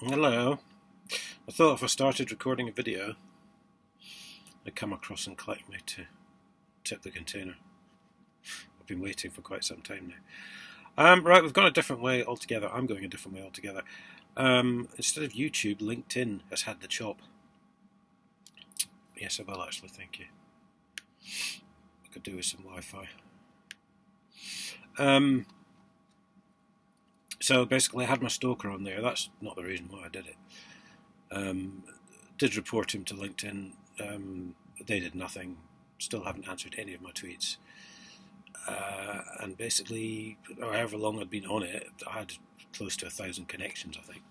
Hello. I thought if I started recording a video, I'd come across and collect me to tip the container. I've been waiting for quite some time now. Right, we've gone a different way altogether. I'm going a different way altogether. Instead of YouTube, LinkedIn has had the chop. Yes, I will actually, thank you. I could do with some Wi-Fi. So basically I had my stalker on there. That's not the reason why I did it. Did report him to LinkedIn. They did nothing. Still haven't answered any of my tweets. And basically, however long I'd been on it, I had close to 1,000 connections, I think.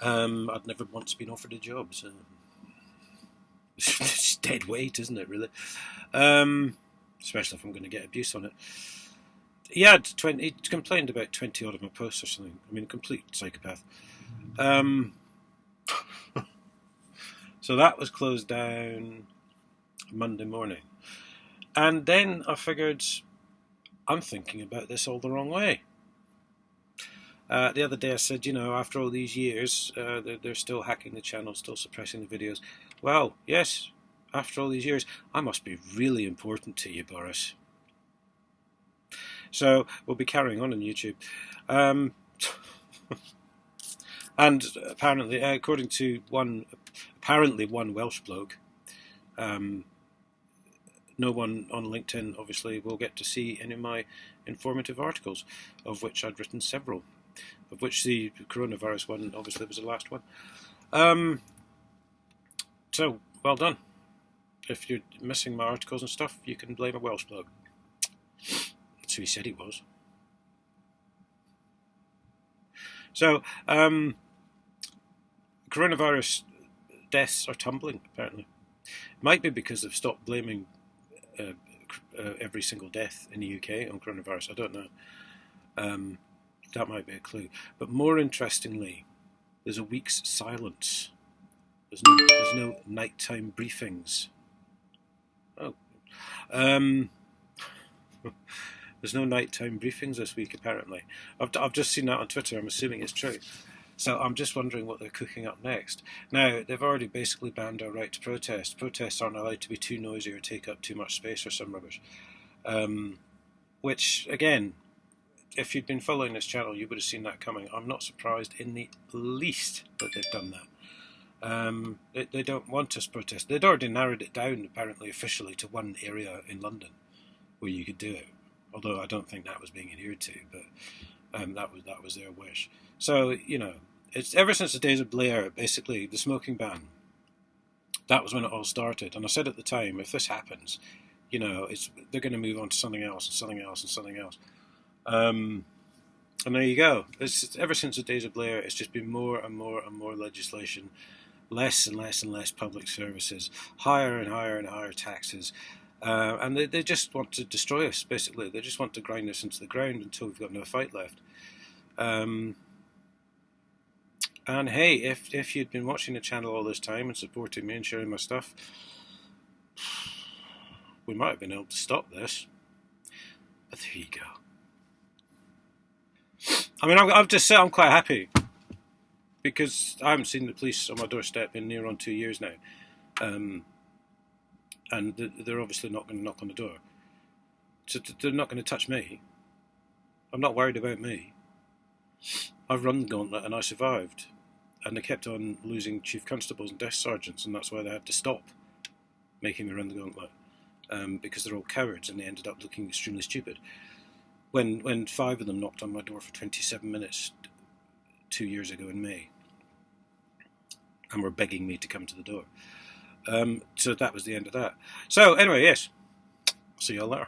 I'd never once been offered a job, so it's dead weight, isn't it, really? Especially if I'm going to get abuse on it. He complained about 20 odd of my posts or something. I mean, a complete psychopath. So that was closed down Monday morning. And then I figured, I'm thinking about this all the wrong way. The other day I said, after all these years, they're still hacking the channel, still suppressing the videos. Well, yes, after all these years, I must be really important to you, Boris. So we'll be carrying on YouTube. And apparently, according to one Welsh bloke, no one on LinkedIn, obviously, will get to see any of my informative articles, of which I'd written several, of which the coronavirus one, obviously, was the last one. So, well done. If you're missing my articles and stuff, you can blame a Welsh bloke. That's who he said he was. So, coronavirus deaths are tumbling, apparently. It might be because they've stopped blaming every single death in the UK on coronavirus. I don't know. That might be a clue. But more interestingly, there's a week's silence. There's no nighttime briefings. Oh. There's no nighttime briefings this week, apparently. I've just seen that on Twitter. I'm assuming it's true. So I'm just wondering what they're cooking up next. Now, they've already basically banned our right to protest. Protests aren't allowed to be too noisy or take up too much space or some rubbish. Which, again, if you'd been following this channel, you would have seen that coming. I'm not surprised in the least that they've done that. They don't want us protest. They'd already narrowed it down, apparently, officially, to one area in London where you could do it. Although I don't think that was being adhered to, but that was their wish. So, it's ever since the days of Blair, basically, the smoking ban, that was when it all started. And I said at the time, if this happens, they're going to move on to something else and something else and something else. And there you go. Ever since the days of Blair, it's just been more and more and more legislation, less and less and less public services, higher and higher and higher taxes. And they just want to destroy us, basically. They just want to grind us into the ground until we've got no fight left. And hey, if you'd been watching the channel all this time and supporting me and sharing my stuff, we might have been able to stop this. But there you go. I mean, I've just said I'm quite happy because I haven't seen the police on my doorstep in near on 2 years now. And they're obviously not going to knock on the door. So they're not going to touch me. I'm not worried about me. I've run the gauntlet and I survived. And they kept on losing chief constables and desk sergeants, and that's why they had to stop making me run the gauntlet. Because they're all cowards and they ended up looking extremely stupid. When 5 of them knocked on my door for 27 minutes 2 years ago in May and were begging me to come to the door. So that was the end of that. So anyway, yes, see you all later.